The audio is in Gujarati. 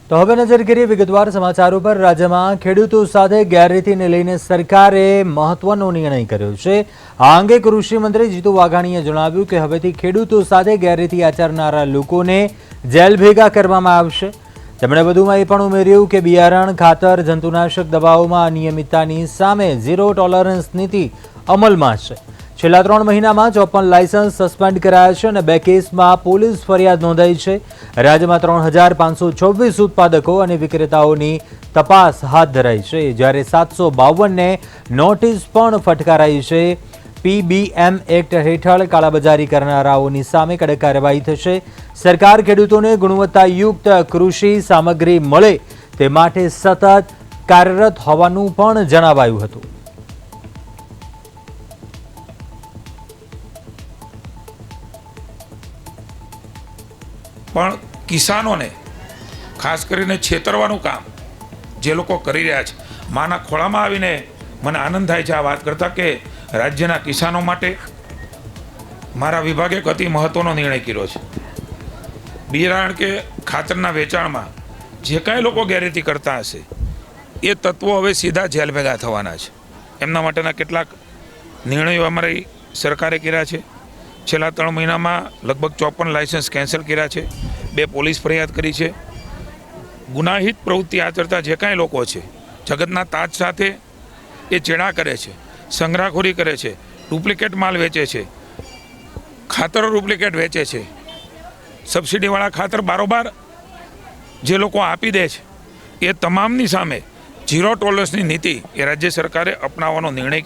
તો હવે નજર કરીએ વિગતવાર સમાચારો પર। રાજ્યમાં ખેડૂતો સાથે ગેરરીતિને લઈને સરકારે મહત્વનો નિર્ણય કર્યો છે। આ અંગે કૃષિ મંત્રી જીતુ વાઘાણીએ જણાવ્યું કે હવેથી ખેડૂતો સાથે ગેરરીતિ આચરનારા લોકોને જેલ ભેગા કરવામાં આવશે। તેમણે વધુમાં એ પણ ઉમેર્યું કે બિયારણ, ખાતર, જંતુનાશક દવાઓમાં અનિયમિતતાની સામે ઝીરો ટોલરન્સ નીતિ અમલમાં છે। છેલ્લા 3 મહિનામાં 54 લાયસન્સ સસ્પેન્ડ કરાયા છે અને 2 કેસમાં પોલીસ ફરિયાદ નોંધાઈ છે। રાજ્યમાં 3526 ઉત્પાદકો અને વિક્રેતાઓની તપાસ હાથ ધરાઈ છે, જ્યારે 752ને નોટિસ પણ ફટકારાઈ છે। PBM એક્ટ હેઠળ કાળાબજારી કરનારાઓની સામે કડક કાર્યવાહી થશે। સરકાર ખેડૂતોને ગુણવત્તાયુક્ત કૃષિ સામગ્રી મળે તે માટે સતત કાર્યરત હોવાનું પણ જણાવાયું હતું। પણ કિસાનોને ખાસ કરીને છેતરવાનું કામ જે લોકો કરી રહ્યા છે, માના ખોળામાં આવીને મને આનંદ થાય છે આ વાત કરતાં કે રાજ્યના કિસાનો માટે મારા વિભાગે એક અતિ મહત્ત્વનો નિર્ણય કર્યો છે। બિયારણ કે ખાતરના વેચાણમાં જે કાંઈ લોકો ગેરરીતિ કરતા હશે એ તત્વો હવે સીધા જેલ ભેગા થવાના છે। એમના માટેના કેટલાક નિર્ણયો અમારી સરકારે કર્યા છે। છેલ્લા 3 મહિનામાં લગભગ 54 લાયસન્સ કેન્સલ કર્યા છે, 2 પોલીસ ફરિયાદ કરી છે। ગુનાહિત પ્રવૃત્તિ આચરતા જે કાંઈ લોકો છે, જગતના તાજ સાથે એ ચેડા કરે છે, સંગ્રહખોરી કરે છે, ડુપ્લિકેટ માલ વેચે છે, ખાતરો ડુપ્લિકેટ વેચે છે, સબસિડીવાળા ખાતર બારોબાર જે લોકો આપી દે છે, એ તમામની સામે ઝીરો ટોલરન્સની નીતિ એ રાજ્ય સરકારે અપનાવવાનો નિર્ણય